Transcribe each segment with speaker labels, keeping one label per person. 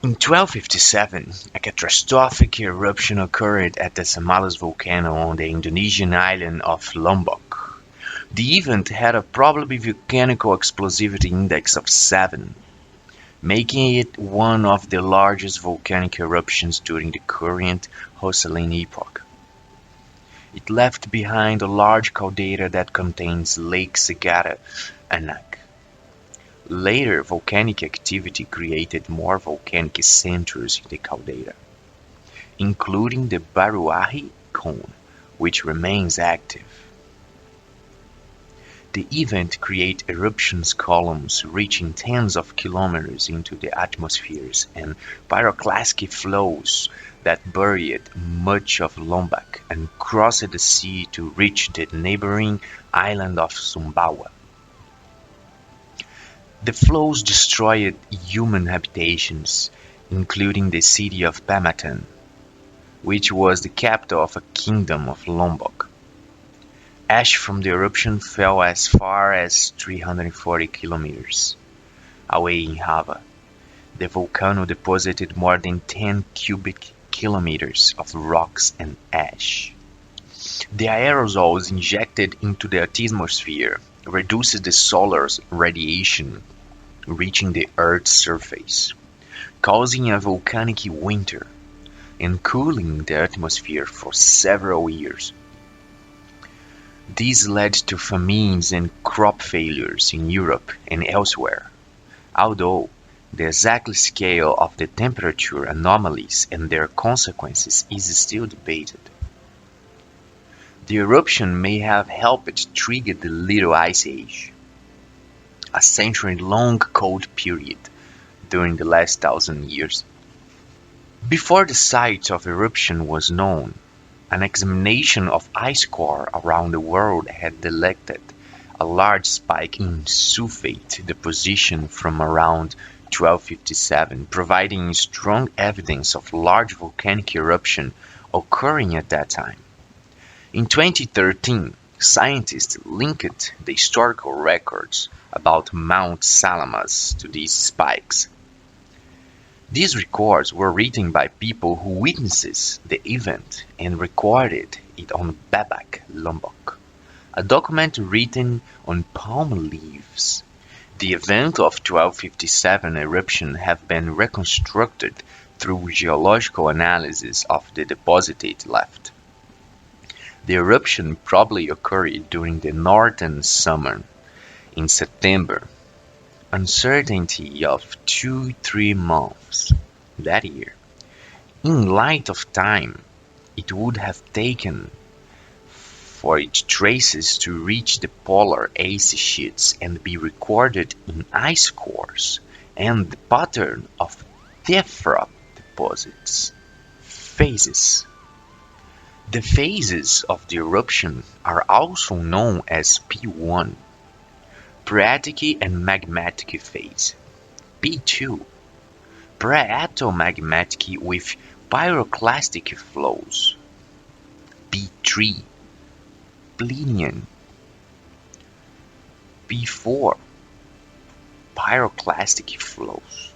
Speaker 1: In 1257, a catastrophic eruption occurred at the Samalas volcano on the Indonesian island of Lombok. The event had a probable volcanic explosivity index of 7, making it one of the largest volcanic eruptions during the current Holocene epoch. It left behind a large caldera that contains Lake Segara Anak. Later volcanic activity created more volcanic centers in the caldera, including the Barujari cone, which remains active. The event created eruptions columns reaching tens of kilometers into the atmospheres and pyroclastic flows that buried much of Lombok and crossed the sea to reach the neighbouring island of Sumbawa. The flows destroyed human habitations, including the city of Pamatan, which was the capital of a kingdom of Lombok. Ash from the eruption fell as far as 340 kilometers away in Java. The volcano deposited more than 10 cubic kilometers of rocks and ash. The aerosols injected into the atmosphere reduced the solar radiation reaching the Earth's surface, causing a volcanic winter and cooling the atmosphere for several years. This led to famines and crop failures in Europe and elsewhere, although the exact scale of the temperature anomalies and their consequences is still debated. The eruption may have helped trigger the Little Ice Age, a century-long cold period during the last 1,000 years. Before the site of eruption was known, an examination of ice core around the world had detected a large spike in sulfate deposition from around 1257, providing strong evidence of large volcanic eruption occurring at that time. In 2013, scientists linked the historical records about Mount Samalas to these spikes. These records were written by people who witnessed the event and recorded it on Babak, Lombok, a document written on palm leaves. The event of 1257 eruption have been reconstructed through geological analysis of the deposit left. The eruption probably occurred during the northern summer, in September. Uncertainty of 2-3 months that year. In light of time it would have taken for its traces to reach the polar ice sheets and be recorded in ice cores and the pattern of different deposits. Phases. The phases of the eruption are also known as P1. Phreatic and magmatic phase. P2. Phreatomagmatic with pyroclastic flows. P3. Plinian. P4. Pyroclastic flows.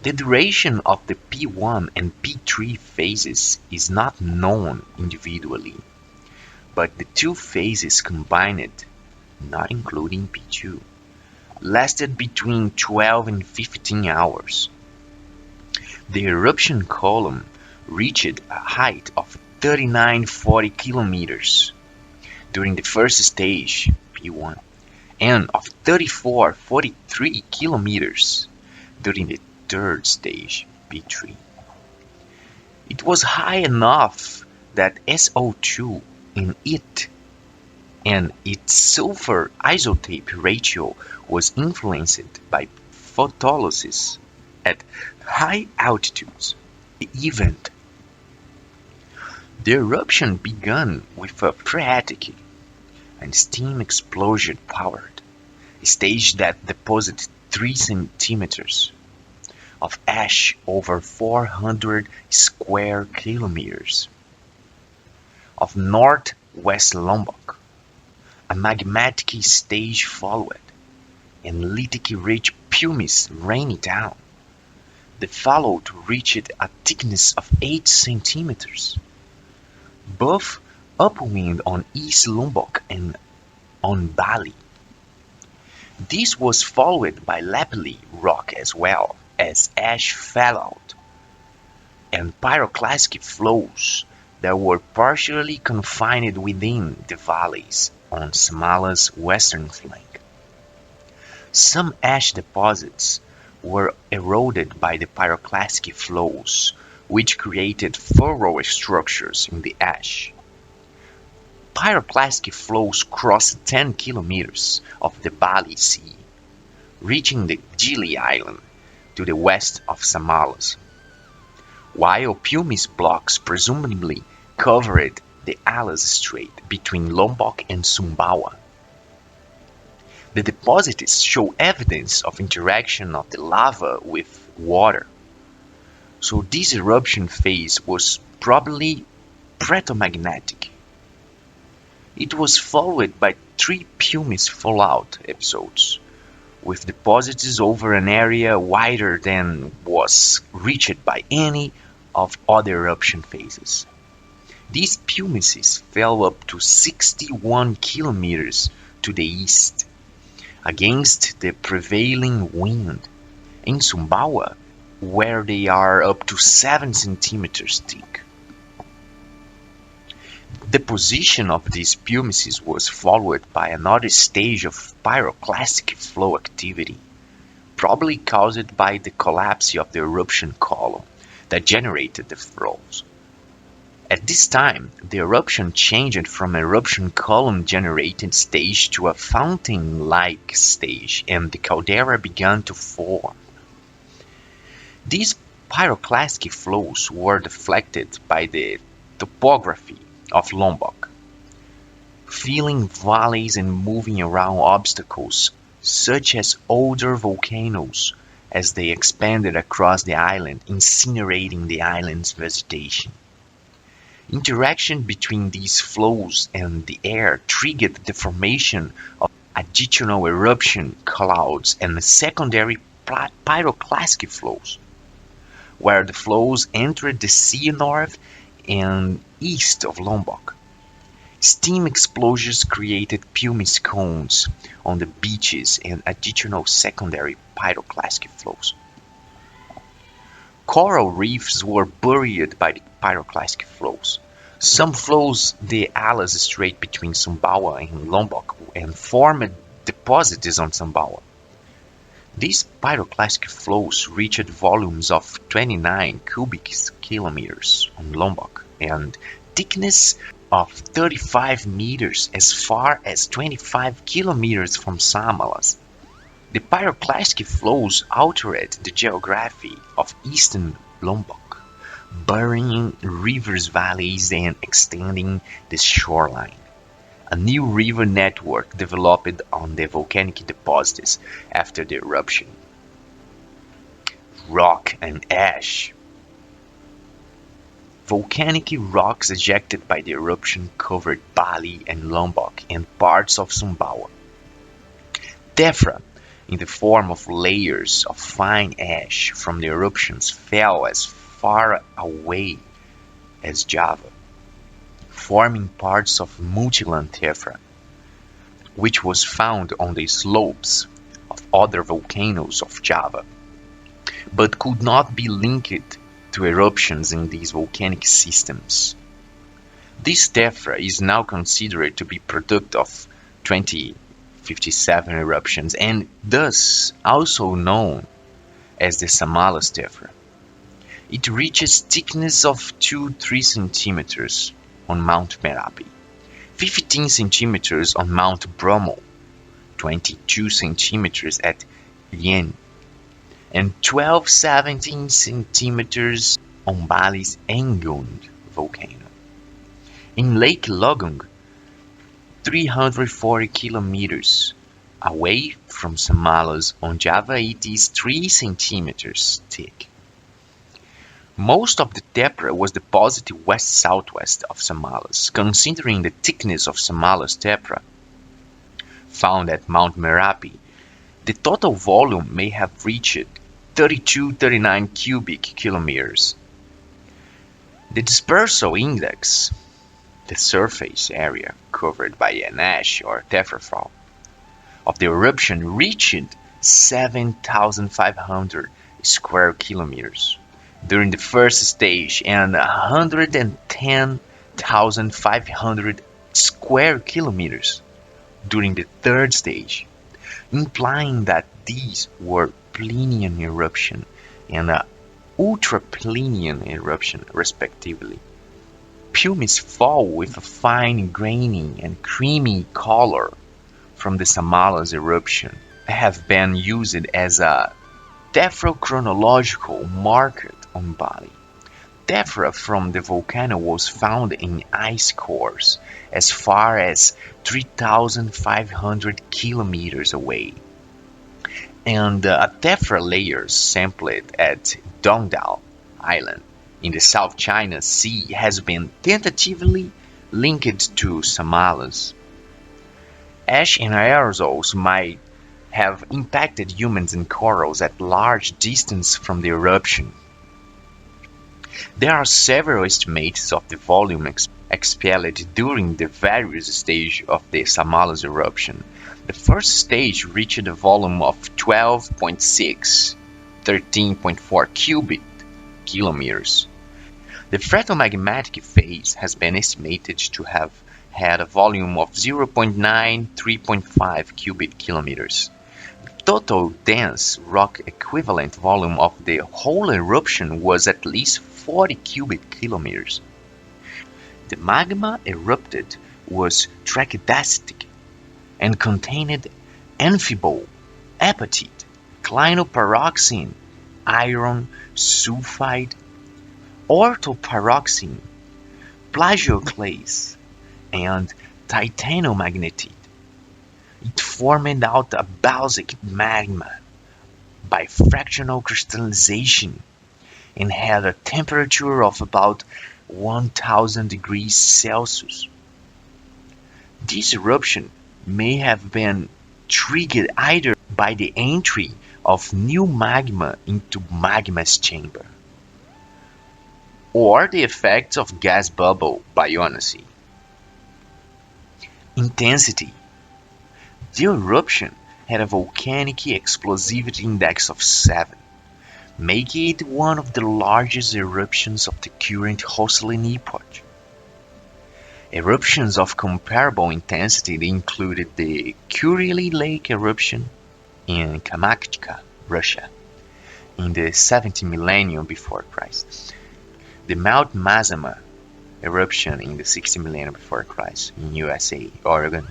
Speaker 1: The duration of the P1 and P3 phases is not known individually, but the two phases combined, not including P2, lasted between 12 and 15 hours. The eruption column reached a height of 39-40 kilometers during the first stage, P1, and of 34-43 kilometers during the third stage, P3. It was high enough that SO2 in it and its sulfur isotope ratio was influenced by photolysis at high altitudes. The event. The eruption began with a phreatic and steam explosion powered stage that deposited 3 centimeters of ash over 400 square kilometers of northwest Lombok. A magmatic stage followed, and lithic-rich pumice rained down. The fallout reached a thickness of 8 centimeters, both upwind on East Lombok and on Bali. This was followed by lapilli rock as well as ash fallout and pyroclastic flows that were partially confined within the valleys on Samalas' western flank. Some ash deposits were eroded by the pyroclastic flows, which created furrow structures in the ash. Pyroclastic flows crossed 10 kilometers of the Bali Sea, reaching the Gili Island to the west of Samalas, while pumice blocks presumably covered the Alas Strait between Lombok and Sumbawa. The deposits show evidence of interaction of the lava with water, so this eruption phase was probably pretomagmatic. It was followed by 3 pumice fallout episodes, with deposits over an area wider than was reached by any of other eruption phases. These pumices fell up to 61 kilometers to the east, against the prevailing wind, in Sumbawa, where they are up to 7 centimeters thick. Deposition of these pumices was followed by another stage of pyroclastic flow activity, probably caused by the collapse of the eruption column that generated the flows. At this time, the eruption changed from eruption column generated stage to a fountain-like stage, and the caldera began to form. These pyroclastic flows were deflected by the topography of Lombok, filling valleys and moving around obstacles such as older volcanoes as they expanded across the island, incinerating the island's vegetation. Interaction between these flows and the air triggered the formation of additional eruption clouds and secondary pyroclastic flows, where the flows entered the sea north and east of Lombok. Steam explosions created pumice cones on the beaches and additional secondary pyroclastic flows. Coral reefs were buried by the pyroclastic flows. Some flows the Alas Strait between Sumbawa and Lombok and formed deposits on Sumbawa. These pyroclastic flows reached volumes of 29 cubic kilometers on Lombok and thickness of 35 meters as far as 25 kilometers from Samalas. The pyroclastic flows altered the geography of eastern Lombok, burying rivers valleys and extending the shoreline. A new river network developed on the volcanic deposits after the eruption. Rock and ash. Volcanic rocks ejected by the eruption covered Bali and Lombok and parts of Sumbawa. Tephra, in the form of layers of fine ash from the eruptions, fell as far away as Java, forming parts of multiland tephra, which was found on the slopes of other volcanoes of Java, but could not be linked to eruptions in these volcanic systems. This tephra is now considered to be product of 2057 eruptions and thus also known as the Samalas tephra. It reaches thickness of 2-3 centimeters on Mount Merapi, 15 centimeters on Mount Bromo, 22 centimeters at Lien, and 12-17 centimeters on Bali's Engund volcano. In Lake Logung, 340 kilometers away from Samalas on Java, it is 3 centimeters thick. Most of the tephra was deposited west-southwest of Samalas. Considering the thickness of Samalas tephra found at Mount Merapi, the total volume may have reached 3239 cubic kilometers. The Dispersal Index, the surface area covered by an ash or tetrafall of the eruption, reached 7,500 square kilometers during the first stage and 110,500 square kilometers during the third stage, implying that these were Plinian eruption and ultra-Plinian eruption respectively. Pumice fall with a fine grainy and creamy color from the Samalas eruption have been used as a tephrochronological marker on Bali. Tephra from the volcano was found in ice cores as far as 3,500 kilometers away, and a tephra layer sampled at Dongdao Island in the South China Sea has been tentatively linked to Samalas. Ash and aerosols might have impacted humans and corals at large distance from the eruption. There are several estimates of the volume expelled during the various stages of the Samalas eruption. The first stage reached a volume of 12.6, 13.4 cubic kilometers. The phreatomagmatic phase has been estimated to have had a volume of 0.9, 3.5 cubic kilometers. The total dense rock equivalent volume of the whole eruption was at least 40 cubic kilometers. The magma erupted was trachydacitic and contained amphibole, apatite, clinopyroxene, iron sulfide, orthopyroxene, plagioclase, and titanomagnetite. It formed out a basic magma by fractional crystallization and had a temperature of about 1000 degrees Celsius. This eruption may have been triggered either by the entry of new magma into magma's chamber, or the effects of gas bubble buoyancy. Intensity. The eruption had a volcanic explosivity index of 7, making it one of the largest eruptions of the current Holocene epoch. Eruptions of comparable intensity included the Kurili Lake eruption in Kamchatka, Russia, in the 7th millennium before Christ, the Mount Mazama eruption in the 6th millennium before Christ in USA, Oregon,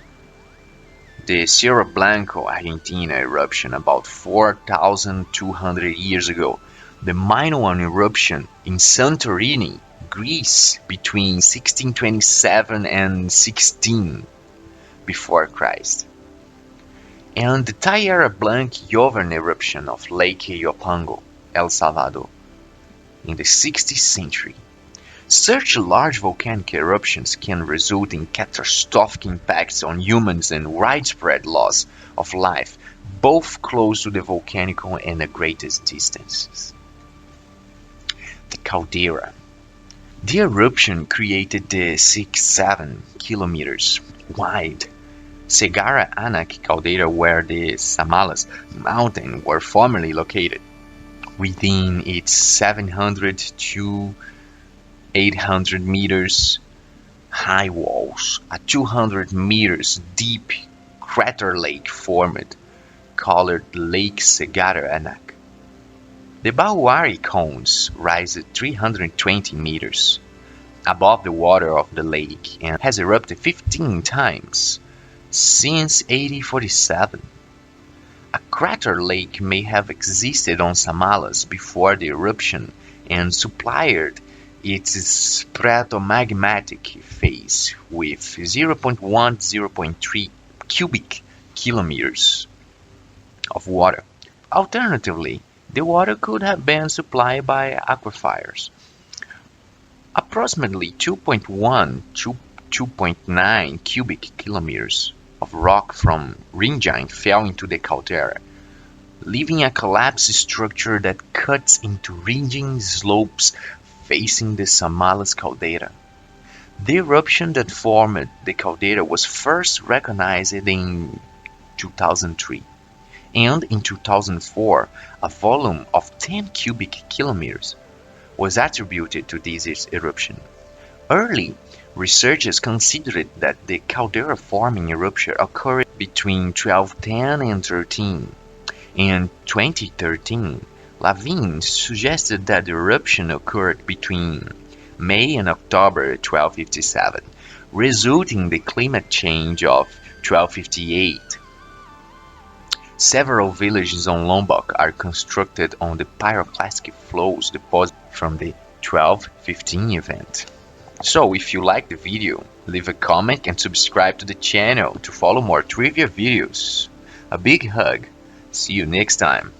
Speaker 1: the Cerro Blanco, Argentina eruption about 4,200 years ago, the Minoan eruption in Santorini, Greece between 1627 and 16 before Christ, and the Tierra Blanca Jovan eruption of Lake Yopango, El Salvador, in the 16th century. Such large volcanic eruptions can result in catastrophic impacts on humans and widespread loss of life, both close to the volcano and the greatest distances. The Caldera. The eruption created the 6-7 kilometers wide Segara Anak caldera where the Samalas mountain were formerly located. Within its 700 to 800 meters high walls, a 200 meters deep crater lake formed, called Lake Segara Anak. The Barujari cones rise 320 meters above the water of the lake and has erupted 15 times since 1847. A crater lake may have existed on Samalas before the eruption and supplied its phreatomagmatic phase with 0.1 0.3 cubic kilometers of water. Alternatively, the water could have been supplied by aquifers. Approximately 2.1 to 2.9 cubic kilometers of rock from ring giant fell into the caldera, leaving a collapsed structure that cuts into ringing slopes facing the Samalas caldera. The eruption that formed the caldera was first recognized in 2003, and in 2004 a volume of 10 cubic kilometers was attributed to this eruption. Early researchers considered that the caldera-forming eruption occurred between 1210 and 13. In 2013, Lavin suggested that the eruption occurred between May and October 1257, resulting in the climate change of 1258. Several villages on Lombok are constructed on the pyroclastic flows deposited from the 1215 event. So if you like the video, leave a comment and subscribe to the channel to follow more trivia videos. A big hug. See you next time.